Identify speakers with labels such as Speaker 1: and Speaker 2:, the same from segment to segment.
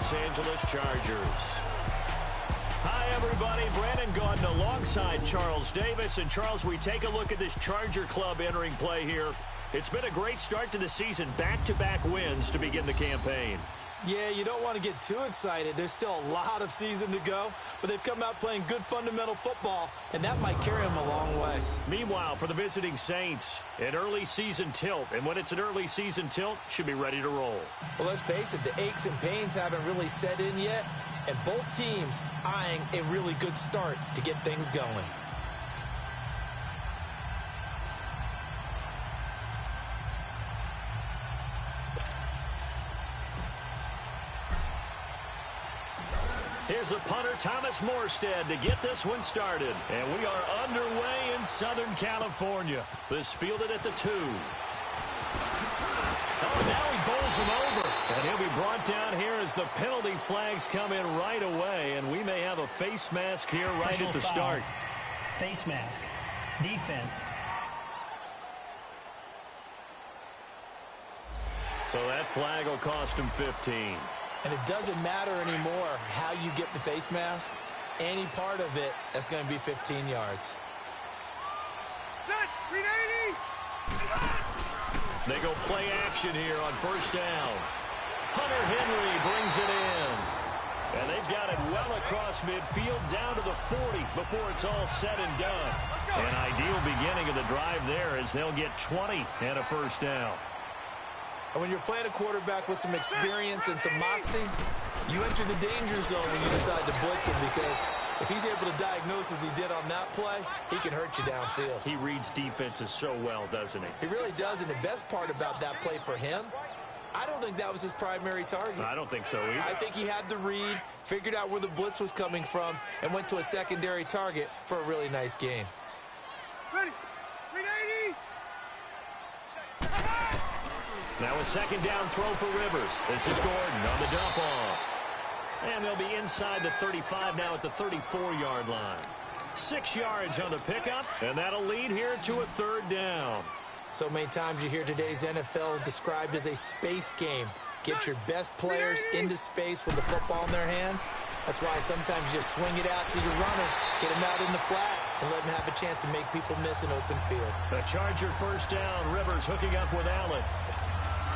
Speaker 1: Los Angeles Chargers. Hi, everybody. Brandon Gaudin alongside Charles Davis. And, Charles, we take a look at this Charger club entering play here. It's been a great start to the season. Back-to-back wins to begin the campaign.
Speaker 2: Yeah, you don't want to get too excited. There's still a lot of season to go, but they've come out playing good fundamental football, and that might carry them a long way.
Speaker 1: Meanwhile, for the visiting Saints, an early season tilt, and when it's an early season tilt, should be ready to roll.
Speaker 2: Well, let's face it, the aches and pains haven't really set in yet, and both teams eyeing a really good start to get things going.
Speaker 1: Here's a punter, Thomas Morstead, to get this one started. And we are underway in Southern California. This fielded at the 2. Oh, now he bowls him over. And he'll be brought down here as the penalty flags come in right away. And we may have a face mask here right at the start.
Speaker 3: Face mask. Defense.
Speaker 1: So that flag will cost him 15.
Speaker 2: And it doesn't matter anymore how you get the face mask. Any part of it, that's going to be 15 yards.
Speaker 1: They go play action here on first down. Hunter Henry brings it in. And they've got it well across midfield down to the 40 before it's all said and done. An ideal beginning of the drive there as they'll get 20 and a first down.
Speaker 2: And when you're playing a quarterback with some experience and some moxie, you enter the danger zone when you decide to blitz him, because if he's able to diagnose as he did on that play, he can hurt you downfield.
Speaker 1: He reads defenses so well, doesn't he?
Speaker 2: He really does, and the best part about that play for him, I don't think that was his primary target.
Speaker 1: I don't think so either.
Speaker 2: I think he had the read, figured out where the blitz was coming from, and went to a secondary target for a really nice gain.
Speaker 4: Ready. 380.
Speaker 1: Now a second down throw for Rivers. This is Gordon on the dump off. And they'll be inside the 35 now at the 34-yard line. 6 yards on the pickup, and that'll lead here to a third down.
Speaker 2: So many times you hear today's NFL described as a space game. Get your best players into space with the football in their hands. That's why sometimes you just swing it out to your runner, get him out in the flat, and let him have a chance to make people miss an open field.
Speaker 1: A Charger first down. Rivers hooking up with Allen.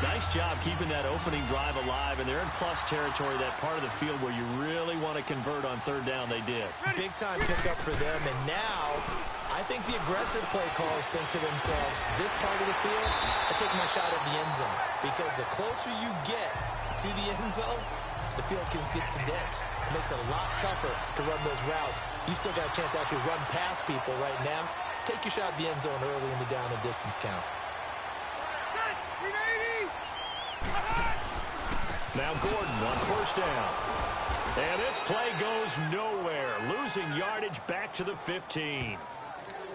Speaker 1: Nice job keeping that opening drive alive, and they're in plus territory, that part of the field where you really want to convert on third down. They did.
Speaker 2: Big-time pickup for them, and now I think the aggressive play callers think to themselves, this part of the field, I take my shot at the end zone, because the closer you get to the end zone, the field gets condensed. It makes it a lot tougher to run those routes. You still got a chance to actually run past people right now. Take your shot at the end zone early in the down and distance count.
Speaker 1: Now Gordon on first down. And this play goes nowhere. Losing yardage back to the 15.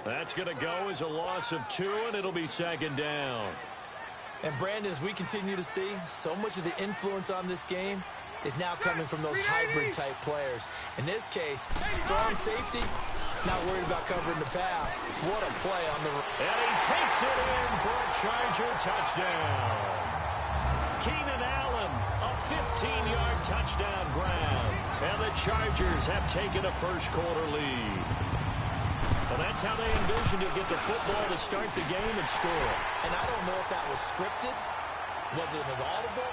Speaker 1: That's going to go as a loss of 2, and it'll be second down.
Speaker 2: And Brandon, as we continue to see, so much of the influence on this game is now coming from those hybrid-type players. In this case, strong safety, not worried about covering the pass. What a play on the...
Speaker 1: And he takes it in for a Charger touchdown. Keenan Allen, a 15-yard touchdown grab. And the Chargers have taken a first-quarter lead. Well, that's how they envisioned to get the football to start the game and score.
Speaker 2: And I don't know if that was scripted. Was it an audible?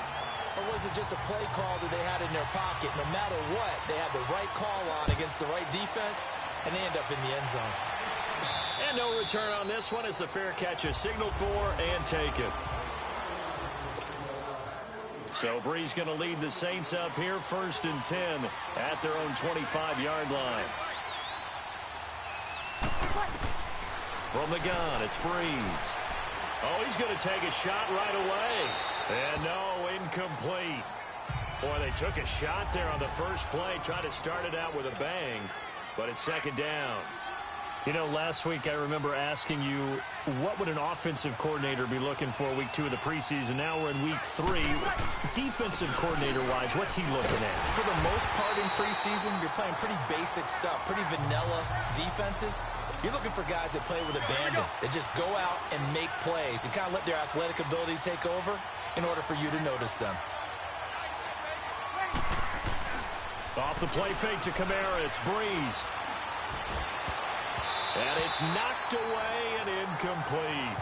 Speaker 2: Or was it just a play call that they had in their pocket? No matter what, they had the right call on against the right defense, and they end up in the end zone.
Speaker 1: And no return on this one as the fair catch is signaled for and taken. So Bree's going to lead the Saints up here, 1st and 10 at their own 25-yard line. From the gun, it's Breeze. Oh, he's going to take a shot right away. And no, incomplete. Boy, they took a shot there on the first play, trying to start it out with a bang, but it's second down. You know, last week I remember asking you, what would an offensive coordinator be looking for week 2 of the preseason? Now we're in week 3. Defensive coordinator-wise, what's he looking at?
Speaker 2: For the most part in preseason, you're playing pretty basic stuff, pretty vanilla defenses. You're looking for guys that play with abandon, that just go out and make plays. You kind of let their athletic ability take over in order for you to notice them.
Speaker 1: Off the play fake to Kamara, it's Breeze. And it's knocked away and incomplete.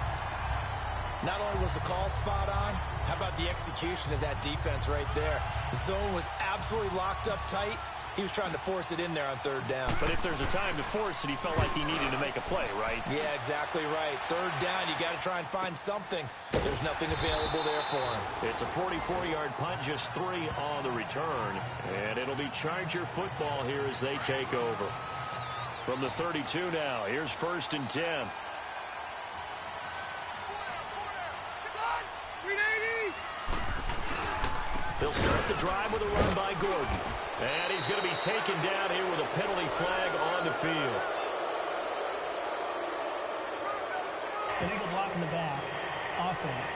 Speaker 2: Not only was the call spot on, how about the execution of that defense right there? The zone was absolutely locked up tight. He was trying to force it in there on third down.
Speaker 1: But if there's a time to force it, he felt like he needed to make a play, right?
Speaker 2: Yeah, exactly right. Third down, you got to try and find something. There's nothing available there for him.
Speaker 1: It's a 44-yard punt, just 3 on the return. And it'll be Charger football here as they take over. From the 32 now, here's 1st and 10. They'll start the drive with a run by Gordon. And he's going to be taken down here with a penalty flag on the field.
Speaker 3: Illegal block in the back. Offense.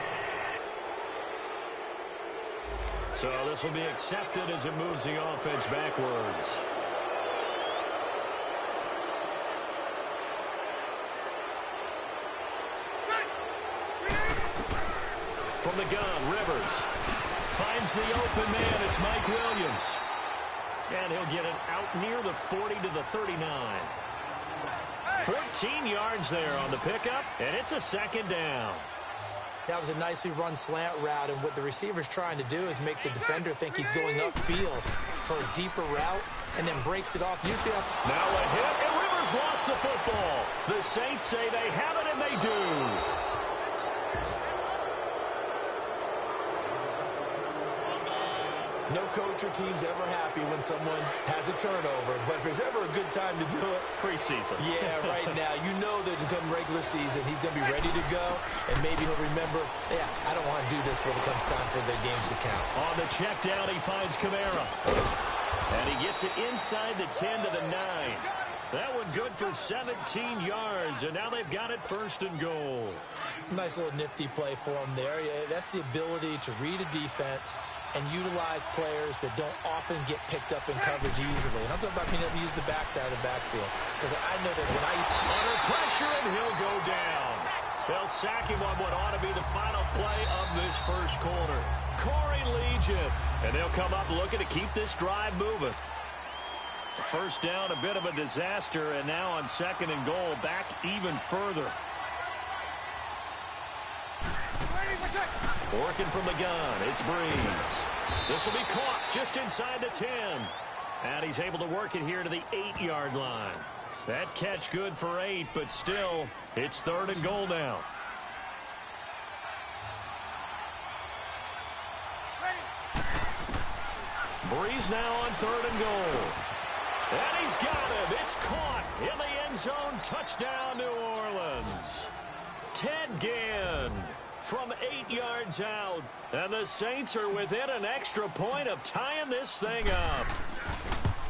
Speaker 1: So this will be accepted as it moves the offense backwards. From the gun, Rivers finds the open man. It's Mike Williams. And he'll get it out near the 40 to the 39. 14 yards there on the pickup, and it's a 2nd down.
Speaker 2: That was a nicely run slant route, and what the receiver's trying to do is make the defender think he's going upfield for a deeper route, and then breaks it off. Usually off.
Speaker 1: Now a hit, and Rivers lost the football. The Saints say they have it, and they do.
Speaker 2: No coach or team's ever happy when someone has a turnover, but if there's ever a good time to do it,
Speaker 1: preseason.
Speaker 2: Yeah, right now. You know that come regular season, he's going to be ready to go, and maybe he'll remember, yeah, I don't want to do this when it comes time for the games to count.
Speaker 1: On the check down, he finds Kamara. And he gets it inside the 10 to the 9. That one good for 17 yards, and now they've got it 1st and goal.
Speaker 2: Nice little nifty play for him there. Yeah, that's the ability to read a defense and utilize players that don't often get picked up in coverage easily. And I'm talking about being able to use the backside of the backfield. Because I know that when I used to...
Speaker 1: Under pressure, and he'll go down. They'll sack him on what ought to be the final play of this 1st quarter. Corey Legion. And they'll come up looking to keep this drive moving. 1st down, a bit of a disaster, and now on 2nd and goal, back even further. Working from the gun, it's Breeze. This will be caught just inside the 10. And he's able to work it here to the 8-yard line. That catch good for 8, but still, it's 3rd and goal now. Breeze now on 3rd and goal. And he's got him. It's caught in the end zone. Touchdown, New Orleans. Ted Ginn from 8 yards out. And the Saints are within an extra point of tying this thing up.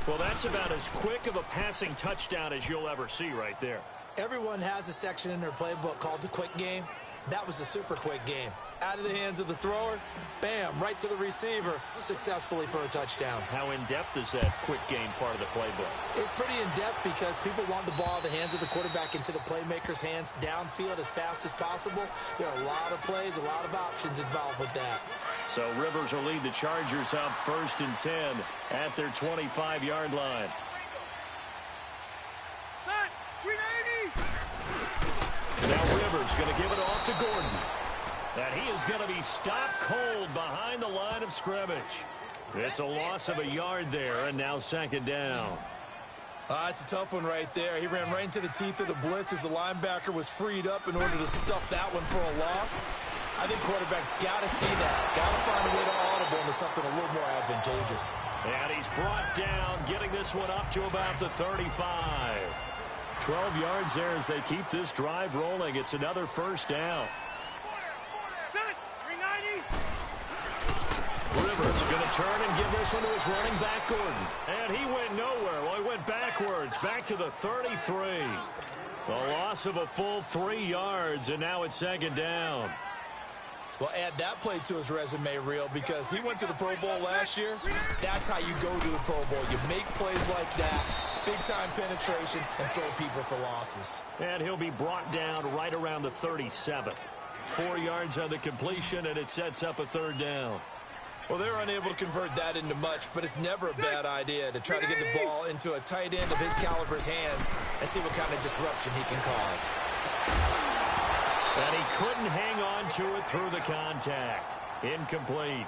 Speaker 1: Well, that's about as quick of a passing touchdown as you'll ever see right there.
Speaker 2: Everyone has a section in their playbook called the quick game. That was the super quick game. Out of the hands of the thrower, bam, right to the receiver, successfully for a touchdown.
Speaker 1: How in-depth is that quick game part of the playbook?
Speaker 2: It's pretty in-depth because people want the ball in the hands of the quarterback into the playmaker's hands downfield as fast as possible. There are a lot of plays, a lot of options involved with that.
Speaker 1: So Rivers will lead the Chargers up 1st and 10 at their 25-yard line. Now Rivers going to give it off to Gordon. And he is going to be stopped cold behind the line of scrimmage. It's a loss of a yard there, and now 2nd down.
Speaker 2: It's a tough one right there. He ran right into the teeth of the blitz as the linebacker was freed up in order to stuff that one for a loss. I think quarterbacks got to see that. Got to find a way to audible into something a little more advantageous.
Speaker 1: And he's brought down, getting this one up to about the 35. 12 yards there as they keep this drive rolling. It's another 1st down. Rivers going to turn and give this one to his running back, Gordon. And he went nowhere. Well, he went backwards, back to the 33. The loss of a full 3 yards, and now it's 2nd down.
Speaker 2: Well, add that play to his resume reel because he went to the Pro Bowl last year. That's how you go to the Pro Bowl. You make plays like that, big-time penetration, and throw people for losses.
Speaker 1: And he'll be brought down right around the 37. 4 yards on the completion, and it sets up a 3rd down.
Speaker 2: Well, they're unable to convert that into much, but it's never a bad idea to try to get the ball into a tight end of his caliber's hands and see what kind of disruption he can cause.
Speaker 1: And he couldn't hang on to it through the contact. Incomplete.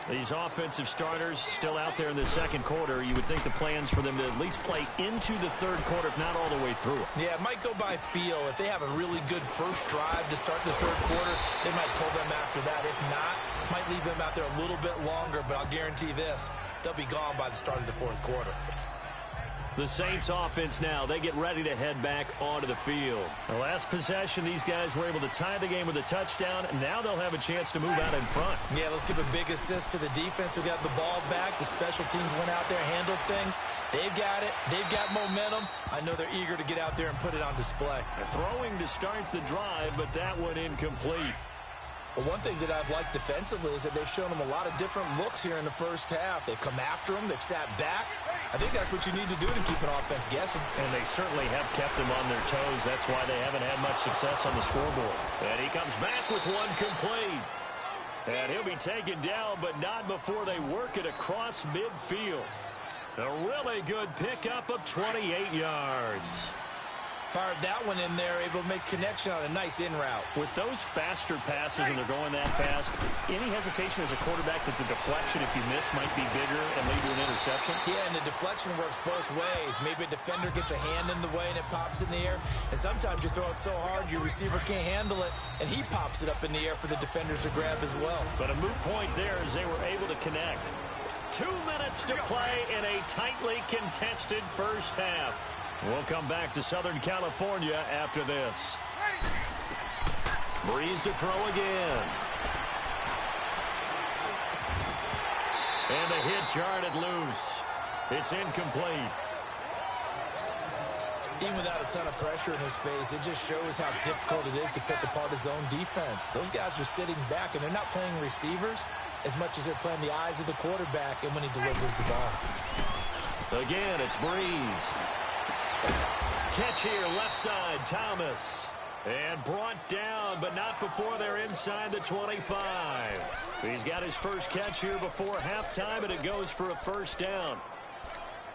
Speaker 1: These offensive starters still out there in the second quarter. You would think the plans for them to at least play into the third quarter, if not all the way through it.
Speaker 2: Yeah, it might go by feel. If they have a really good first drive to start the third quarter, they might pull them after that. If not, might leave them out there a little bit longer, but I'll guarantee this, they'll be gone by the start of the fourth quarter.
Speaker 1: The Saints offense now, they get ready to head back onto the field. The last possession, these guys were able to tie the game with a touchdown, and now they'll have a chance to move out in front.
Speaker 2: Yeah, let's give a big assist to the defense who got the ball back. The special teams went out there, handled things. They've got it. They've got momentum. I know they're eager to get out there and put it on display.
Speaker 1: Throwing to start the drive, but that one incomplete.
Speaker 2: Well, one thing that I've liked defensively is that they've shown them a lot of different looks here in the first half. They've come after them. They've sat back. I think that's what you need to do to keep an offense guessing.
Speaker 1: And they certainly have kept them on their toes. That's why they haven't had much success on the scoreboard. And he comes back with one complete. And he'll be taken down, but not before they work it across midfield. A really good pickup of 28 yards.
Speaker 2: Fired that one in there, able to make connection on a nice in route.
Speaker 1: With those faster passes and they're going that fast, any hesitation as a quarterback that the deflection, if you miss, might be bigger and lead to an interception?
Speaker 2: Yeah, and the deflection works both ways. Maybe a defender gets a hand in the way and it pops in the air. And sometimes you throw it so hard your receiver can't handle it, and he pops it up in the air for the defenders to grab as well.
Speaker 1: But a moot point there as they were able to connect. 2 minutes to play in a tightly contested first half. We'll come back to Southern California after this. Breeze to throw again. And the hit jarred it loose. It's incomplete.
Speaker 2: Even without a ton of pressure in his face, it just shows how difficult it is to pick apart his own defense. Those guys are sitting back, and they're not playing receivers as much as they're playing the eyes of the quarterback and when he delivers the ball.
Speaker 1: Again, it's Breeze. Catch here, left side, Thomas. And brought down, but not before they're inside the 25. He's got his first catch here before halftime, and it goes for a first down.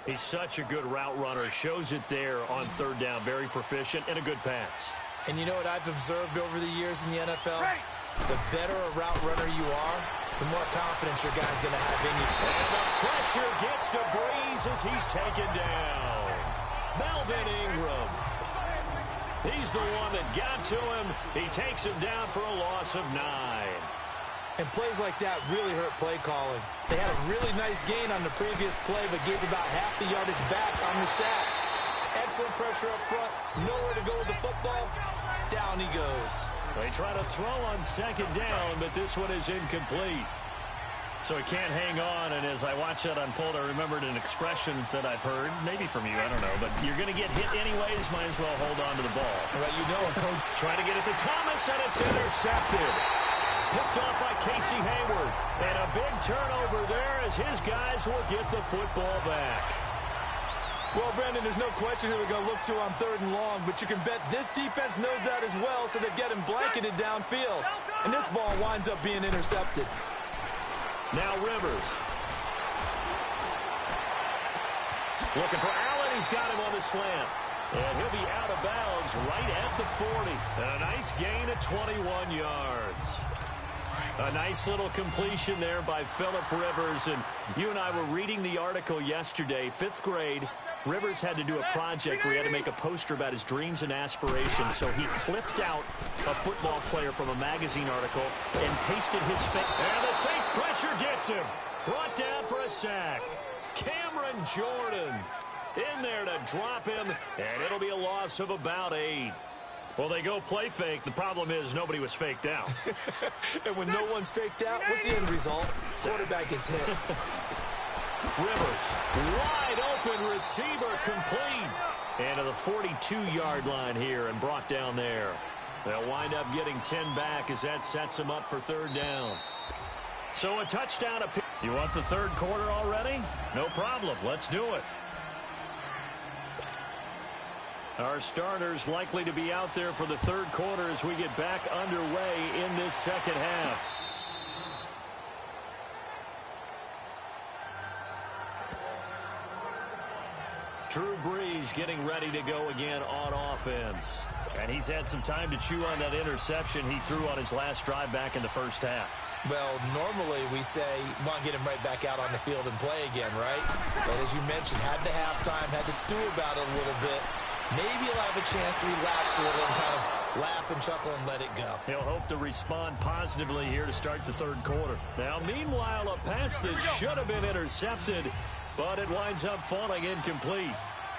Speaker 1: He's such a good route runner. Shows it there on third down. Very proficient and a good pass.
Speaker 2: And you know what I've observed over the years in the NFL? The better a route runner you are, the more confidence your guy's going to have in you.
Speaker 1: And the pressure gets to Breeze as he's taken down. Melvin Ingram. He's the one that got to him. He takes him down for a loss of 9.
Speaker 2: And plays like that really hurt play calling. They had a really nice gain on the previous play, but gave about half the yardage back on the sack. Excellent pressure up front. Nowhere to go with the football. Down he goes.
Speaker 1: They try to throw on second down, but this one is incomplete. So he can't hang on, and as I watch that unfold, I remembered an expression that I've heard, maybe from you, I don't know, but you're going to get hit anyways, might as well hold on to the ball.
Speaker 2: Well, you know, coach.
Speaker 1: Trying to get it to Thomas, and it's intercepted. Picked off by Casey Hayward. And a big turnover there as his guys will get the football back.
Speaker 2: Well, Brandon, there's no question who they're going to look to on third and long, but you can bet this defense knows that as well, so they're getting blanketed downfield. And this ball winds up being intercepted.
Speaker 1: Now Rivers. Looking for Allen. He's got him on the slant. And he'll be out of bounds right at the 40. And a nice gain of 21 yards. A nice little completion there by Phillip Rivers. And you and I were reading the article yesterday, 5th grade. Rivers had to do a project where he had to make a poster about his dreams and aspirations. So he clipped out a football player from a magazine article and pasted his face. And the Saints pressure gets him. Brought down for a sack. Cameron Jordan in there to drop him. And it'll be a loss of about 8. Well, they go play fake. The problem is nobody was faked out.
Speaker 2: And when no one's faked out, what's the end result? Quarterback gets hit.
Speaker 1: Rivers, wide open receiver, complete. And to the 42-yard line here and brought down there. They'll wind up getting 10 back as that sets them up for third down. So a touchdown. You want the third quarter already? No problem. Let's do it. Our starters likely to be out there for the third quarter as we get back underway in this second half. Drew Brees getting ready to go again on offense. And he's had some time to chew on that interception he threw on his last drive back in the first half.
Speaker 2: Well, normally we say, want to get him right back out on the field and play again, right? But as you mentioned, had the halftime, had to stew about it a little bit. Maybe he'll have a chance to relax a little and kind of laugh and chuckle and let it go.
Speaker 1: He'll hope to respond positively here to start the third quarter. Now, meanwhile, a pass that should have been intercepted, but it winds up falling incomplete.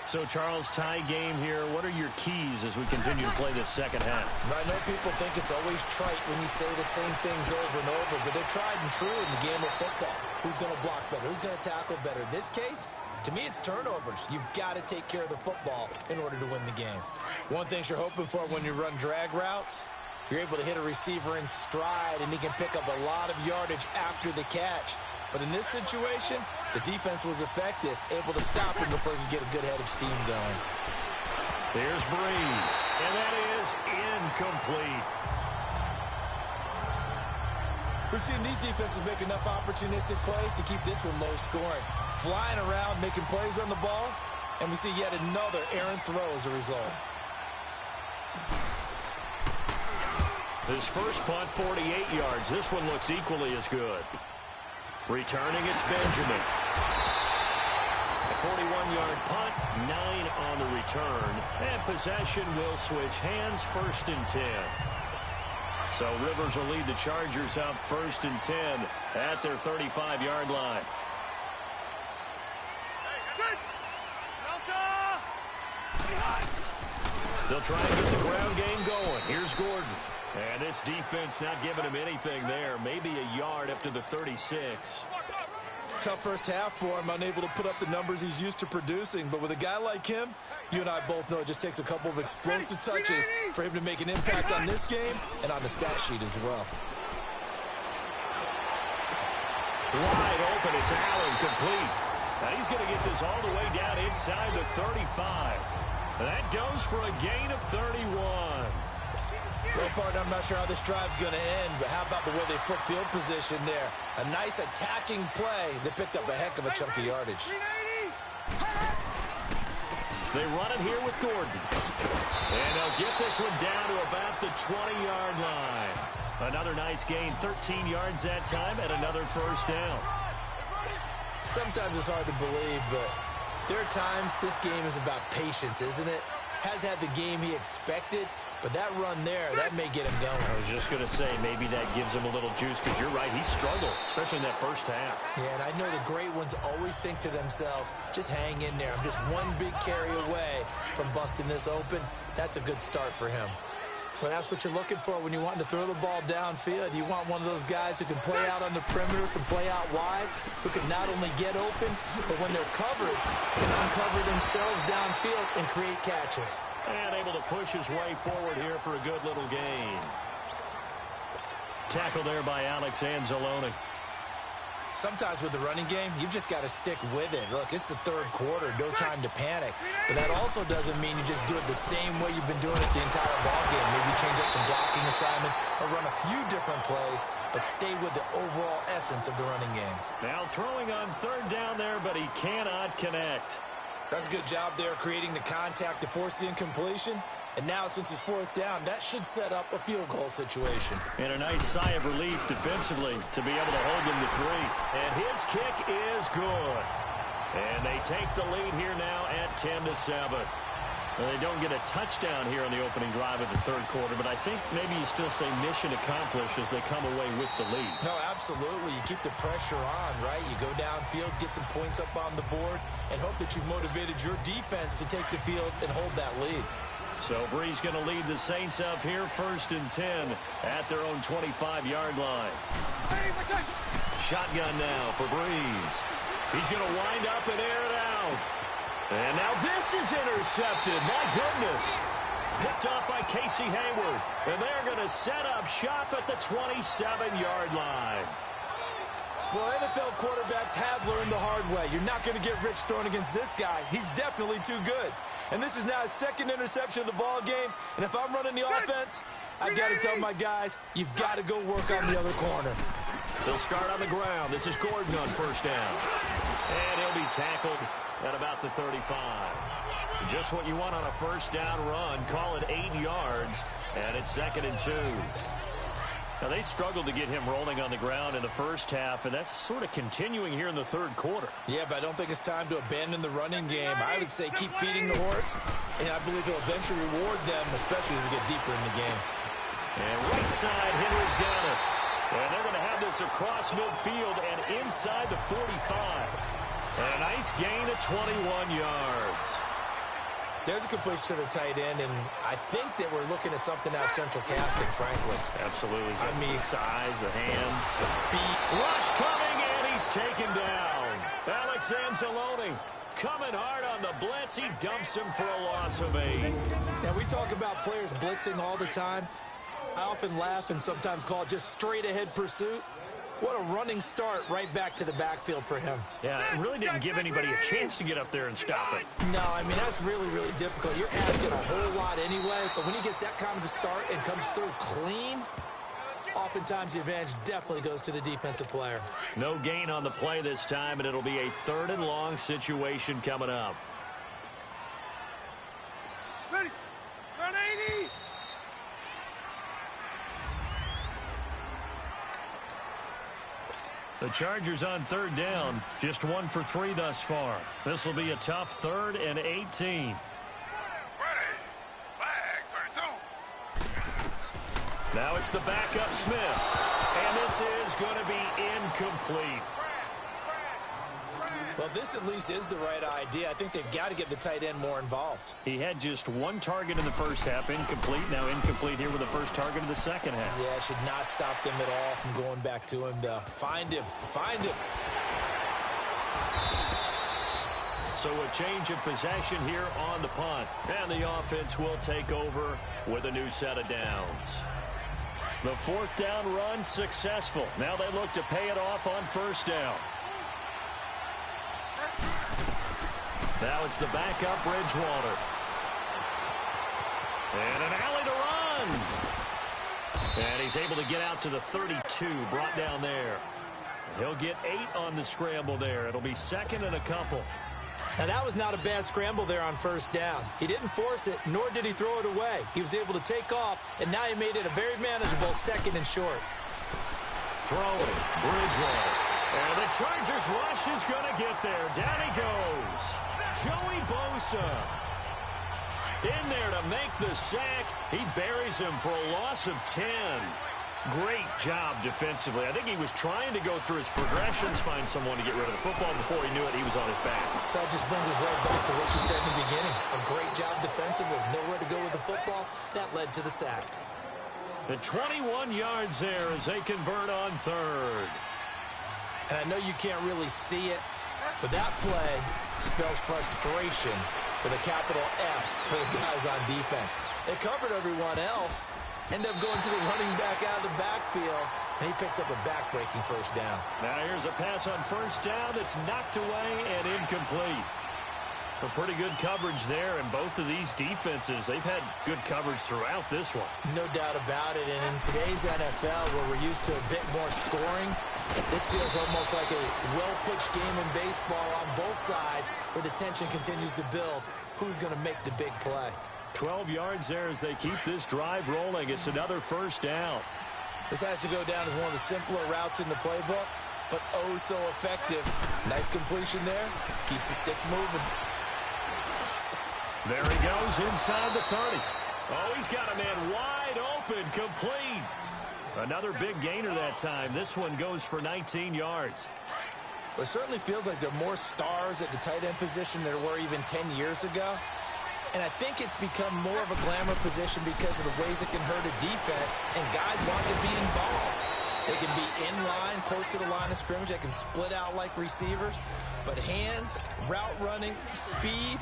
Speaker 1: So, Charles, tie game here. What are your keys as we continue to play this second half?
Speaker 2: I know people think it's always trite when you say the same things over and over, but they're tried and true in the game of football. Who's going to block better? Who's going to tackle better? In this case, to me, it's turnovers. You've got to take care of the football in order to win the game. One thing you're hoping for when you run drag routes, you're able to hit a receiver in stride, and he can pick up a lot of yardage after the catch. But in this situation, the defense was effective, able to stop him before he could get a good head of steam going.
Speaker 1: Here's Brees, and that is incomplete.
Speaker 2: We've seen these defenses make enough opportunistic plays to keep this one low scoring. Flying around, making plays on the ball, and we see yet another errant throw as a result.
Speaker 1: His first punt, 48 yards. This one looks equally as good. Returning, it's Benjamin. A 41-yard punt, 9 on the return. And possession will switch hands, 1st and 10. So Rivers will lead the Chargers out 1st and 10 at their 35-yard line. They'll try and get the ground game going. Here's Gordon. And this defense not giving him anything there. Maybe a yard up to the 36.
Speaker 2: Tough first half for him, unable to put up the numbers he's used to producing. But with a guy like him, you and I both know it just takes a couple of explosive touches for him to make an impact on this game and on the stat sheet as well.
Speaker 1: Wide open, it's Allen, complete. Now he's going to get this all the way down inside the 35. And that goes for a gain of 31.
Speaker 2: Well, partner, I'm not sure how this drive's going to end, but how about the way they flip field position there? A nice attacking play that picked up a heck of a chunk of yardage.
Speaker 1: They run it here with Gordon. And they'll get this one down to about the 20-yard line. Another nice gain, 13 yards that time, and another first down.
Speaker 2: Sometimes it's hard to believe, but there are times this game is about patience, isn't it? Has had the game he expected, but that run there, that may get him going.
Speaker 1: I was just going to say, maybe that gives him a little juice, because you're right, he struggled, especially in that first half.
Speaker 2: Yeah, and I know the great ones always think to themselves, just hang in there. I'm just one big carry away from busting this open. That's a good start for him. Well, that's what you're looking for when you want to throw the ball downfield. You want one of those guys who can play out on the perimeter, can play out wide, who can not only get open, but when they're covered, can uncover themselves downfield and create catches.
Speaker 1: And able to push his way forward here for a good little gain. Tackle there by Alex Anzalone.
Speaker 2: Sometimes with the running game, you've just got to stick with it. Look, it's the third quarter, no time to panic. But that also doesn't mean you just do it the same way you've been doing it the entire ballgame. Maybe change up some blocking assignments or run a few different plays, but stay with the overall essence of the running game.
Speaker 1: Now throwing on third down there, but he cannot connect.
Speaker 2: That's a good job there creating the contact to force the incompletion. And now, since it's 4th down, that should set up a field goal situation.
Speaker 1: And a nice sigh of relief defensively to be able to hold them to 3. And his kick is good. And they take the lead here now at 10-7. Well, they don't get a touchdown here on the opening drive of the third quarter, but I think maybe you still say mission accomplished as they come away with the lead.
Speaker 2: No, absolutely. You keep the pressure on, right? You go downfield, get some points up on the board, and hope that you've motivated your defense to take the field and hold that lead.
Speaker 1: So Brees going to lead the Saints up here, 1st and 10 at their own 25-yard line. Shotgun now for Brees. He's going to wind up and air it out. And now this is intercepted. My goodness. Picked off by Casey Hayward. And they're going to set up shop at the 27-yard line.
Speaker 2: Well, NFL quarterbacks have learned the hard way. You're not going to get rich throwing against this guy. He's definitely too good. And this is now his 2nd interception of the ball game. And if I'm running the offense, I've got to tell my guys, you've got to go work on the other corner.
Speaker 1: They'll start on the ground. This is Gordon on 1st down. And he'll be tackled at about the 35. Just what you want on a first down run. Call it 8 yards, and it's 2nd and 2. Now, they struggled to get him rolling on the ground in the first half, and that's sort of continuing here in the third quarter.
Speaker 2: Yeah, but I don't think it's time to abandon the running game. I would say keep feeding the horse, and I believe he'll eventually reward them, especially as we get deeper in the game.
Speaker 1: And right side, Henry's got it. And they're going to have this across midfield and inside the 45. And a nice gain of 21 yards.
Speaker 2: There's a completion to the tight end, and I think that we're looking at something out of central casting, frankly.
Speaker 1: Absolutely.
Speaker 2: I mean,
Speaker 1: size, the hands.
Speaker 2: the speed.
Speaker 1: Rush coming, and he's taken down. Alex Anzalone coming hard on the blitz. He dumps him for a loss of 8.
Speaker 2: Now, we talk about players blitzing all the time. I often laugh and sometimes call it just straight-ahead pursuit. What a running start right back to the backfield for him.
Speaker 1: Yeah, it really didn't give anybody a chance to get up there and stop it.
Speaker 2: No, I mean, that's really, really difficult. You're asking a whole lot anyway, but when he gets that kind of a start and comes through clean, oftentimes the advantage definitely goes to the defensive player.
Speaker 1: No gain on the play this time, and it'll be a 3rd and long situation coming up.
Speaker 4: Ready. Run 80.
Speaker 1: The Chargers on 3rd down, just 1 for 3 thus far. This will be a tough 3rd and 18.
Speaker 4: Ready. Flag 32.
Speaker 1: Now it's the backup Smith, and this is going to be incomplete.
Speaker 2: Well, this at least is the right idea. I think they've got to get the tight end more involved.
Speaker 1: He had just 1 target in the first half, incomplete. Now incomplete here with the first target of the second half.
Speaker 2: Yeah, should not stop them at all from going back to him to find him. Find him.
Speaker 1: So a change of possession here on the punt. And the offense will take over with a new set of downs. The 4th down run successful. Now they look to pay it off on 1st down. Now it's the backup Bridgewater. And an alley to run. And he's able to get out to the 32, brought down there. He'll get 8 on the scramble there. It'll be 2nd and a couple.
Speaker 2: Now, that was not a bad scramble there on 1st down. He didn't force it, nor did he throw it away. He was able to take off, and now he made it a very manageable 2nd and short.
Speaker 1: Throwing, Bridgewater. And the Chargers rush is going to get there. Down he goes. Joey Bosa in there to make the sack. He buries him for a loss of 10. Great job defensively. I think he was trying to go through his progressions, find someone to get rid of the football. Before he knew it, he was on his back.
Speaker 2: So that just brings us right back to what you said in the beginning. A great job defensively. Nowhere to go with the football. That led to the sack.
Speaker 1: The 21 yards there as they convert on 3rd.
Speaker 2: And I know you can't really see it, but that play spells frustration with a capital F for the guys on defense. They covered everyone else, end up going to the running back out of the backfield, and he picks up a back-breaking 1st down.
Speaker 1: Now here's a pass on 1st down that's knocked away and incomplete. A pretty good coverage there, and both of these defenses, they've had good coverage throughout this one.
Speaker 2: No doubt about it, and in today's NFL, where we're used to a bit more scoring, this feels almost like a well-pitched game in baseball on both sides, where the tension continues to build. Who's going to make the big play?
Speaker 1: 12 yards there as they keep this drive rolling. It's another 1st down.
Speaker 2: This has to go down as one of the simpler routes in the playbook, but oh so effective. Nice completion there. Keeps the sticks moving.
Speaker 1: There he goes inside the 30. Oh, he's got a man wide open, complete. Another big gainer that time. This one goes for 19 yards.
Speaker 2: Well, it certainly feels like there are more stars at the tight end position than there were even 10 years ago. And I think it's become more of a glamour position because of the ways it can hurt a defense, and guys want to be involved. They can be in line, close to the line of scrimmage. They can split out like receivers. But hands, route running, speed,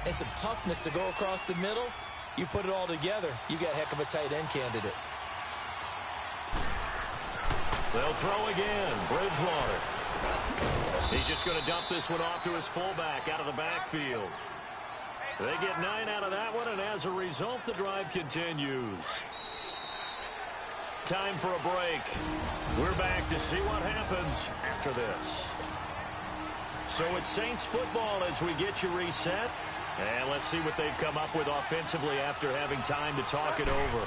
Speaker 2: and some toughness to go across the middle, you put it all together, you got a heck of a tight end candidate.
Speaker 1: They'll throw again. Bridgewater. He's just going to dump this one off to his fullback out of the backfield. They get 9 out of that one, and as a result, the drive continues. Time for a break. We're back to see what happens after this. So it's Saints football as we get you reset. And let's see what they've come up with offensively after having time to talk it over.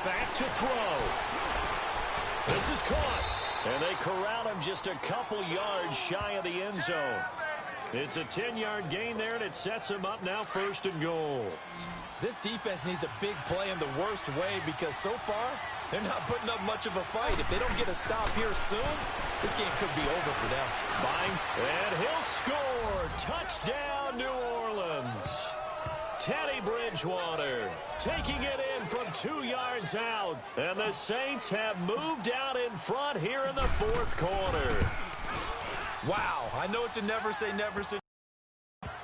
Speaker 1: Back to throw. This is caught. And they corral him just a couple yards shy of the end zone. It's a 10-yard gain there, and it sets him up now 1st and goal.
Speaker 2: This defense needs a big play in the worst way because so far, they're not putting up much of a fight. If they don't get a stop here soon, this game could be over for them.
Speaker 1: Buying, and he'll score. Touchdown, New Orleans. Teddy Bridgewater taking it in from 2 yards out. And the Saints have moved out in front here in the 4th quarter.
Speaker 2: Wow, I know it's a never say never situation,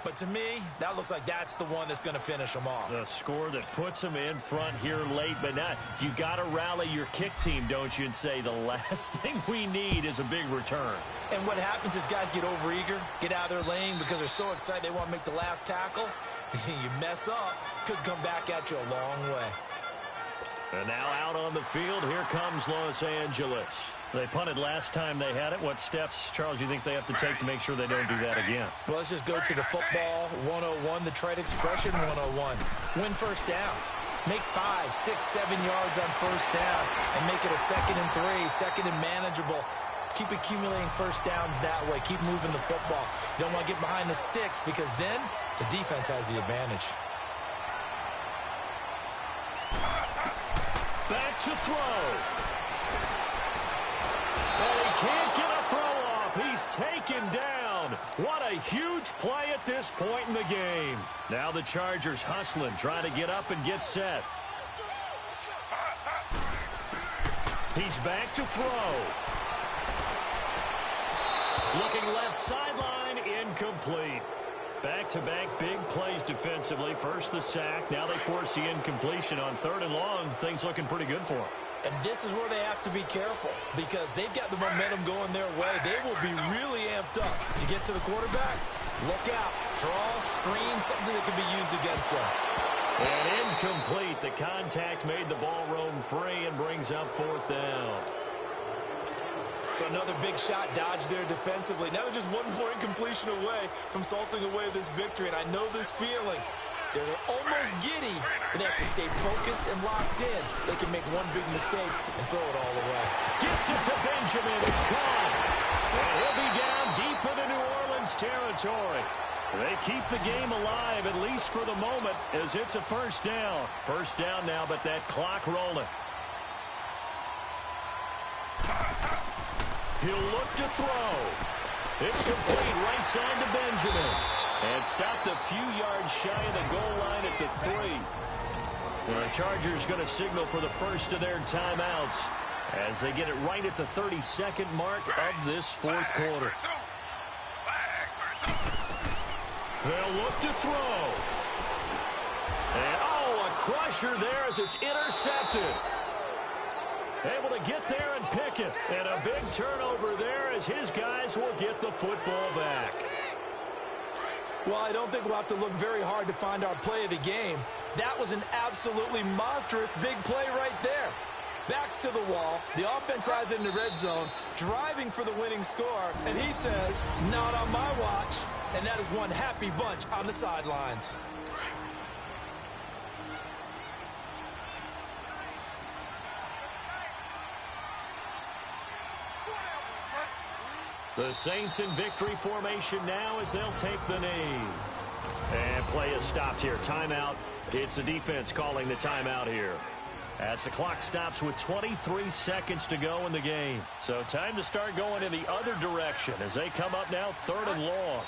Speaker 2: but to me, that looks like that's the one that's going to finish them off.
Speaker 1: The score that puts them in front here late, but now you got to rally your kick team, don't you, and say the last thing we need is a big return.
Speaker 2: And what happens is guys get overeager, get out of their lane because they're so excited they want to make the last tackle. You mess up, could come back at you a long way.
Speaker 1: And now out on the field, here comes Los Angeles. They punted last time they had it. What steps, Charles, you think they have to take to make sure they don't do that again?
Speaker 2: Well, let's just go to the football 101, the trade expression 101. Win first down. Make 5, 6, 7 yards on first down and make it a 2nd and 3, 2nd and manageable. Keep accumulating first downs that way. Keep moving the football. You don't want to get behind the sticks because then the defense has the advantage.
Speaker 1: Back to throw. And he can't get a throw off. He's taken down. What a huge play at this point in the game. Now the Chargers hustling, trying to get up and get set. He's back to throw. Looking left sideline, incomplete. Back-to-back big plays defensively. First the sack. Now they force the incompletion on 3rd and long. Things looking pretty good for them.
Speaker 2: And this is where they have to be careful because they've got the momentum going their way. They will be really amped up to get to the quarterback. Look out. Draw, screen, something that can be used against them.
Speaker 1: And incomplete. The contact made the ball roam free and brings up 4th down.
Speaker 2: So another big shot dodged there defensively. Now they're just one more incompletion away from salting away this victory. And I know this feeling. They're almost giddy, but they have to stay focused and locked in. They can make one big mistake and throw it all away.
Speaker 1: Gets it to Benjamin. It's caught. And he'll be down deep into New Orleans territory. They keep the game alive, at least for the moment, as it's a first down. First down now, but that clock rolling. He'll look to throw. It's complete right side to Benjamin. And stopped a few yards shy of the goal line at the 3. The Chargers going to signal for the first of their timeouts as they get it right at the 32nd mark of this 4th quarter. They'll look to throw. And, oh, a crusher there as it's intercepted. Able to get there and pick it. And a big turnover there as his guys will get the football back.
Speaker 2: Well, I don't think we'll have to look very hard to find our play of the game. That was an absolutely monstrous big play right there. Backs to the wall. The offense has it in the red zone, driving for the winning score. And he says, not on my watch. And that is one happy bunch on the sidelines.
Speaker 1: The Saints in victory formation now as they'll take the knee. And play is stopped here. Timeout. It's the defense calling the timeout here. As the clock stops with 23 seconds to go in the game. So time to start going in the other direction as they come up now 3rd and long.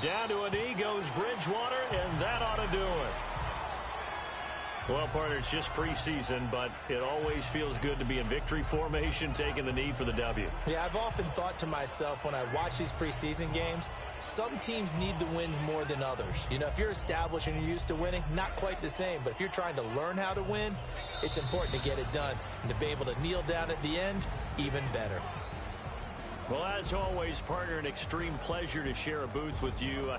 Speaker 1: Down to a knee goes Bridgewater, and that ought to do it. Well, partner, it's just preseason, but it always feels good to be in victory formation, taking the knee for the W.
Speaker 2: Yeah, I've often thought to myself when I watch these preseason games, some teams need the wins more than others. You know, if you're established and you're used to winning, not quite the same. But if you're trying to learn how to win, it's important to get it done. And to be able to kneel down at the end, even better.
Speaker 1: Well, as always, partner, an extreme pleasure to share a booth with you.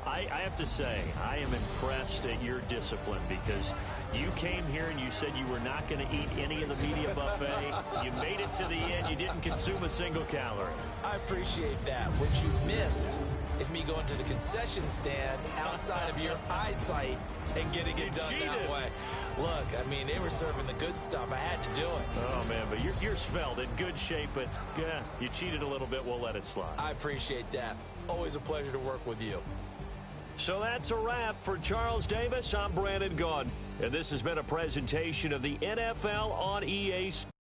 Speaker 1: I have to say, I am impressed at your discipline because you came here and you said you were not going to eat any of the media buffet. You made it to the end. You didn't consume a single calorie.
Speaker 2: I appreciate that. What you missed is me going to the concession stand outside of your eyesight and getting it done that way. Look, I mean, they were serving the good stuff. I had to do it.
Speaker 1: Oh, man, but you're svelte, in good shape, but yeah, you cheated a little bit. We'll let it slide.
Speaker 2: I appreciate that. Always a pleasure to work with you.
Speaker 1: So that's a wrap for Charles Davis. I'm Brandon Gaudin, and this has been a presentation of the NFL on EA Sports.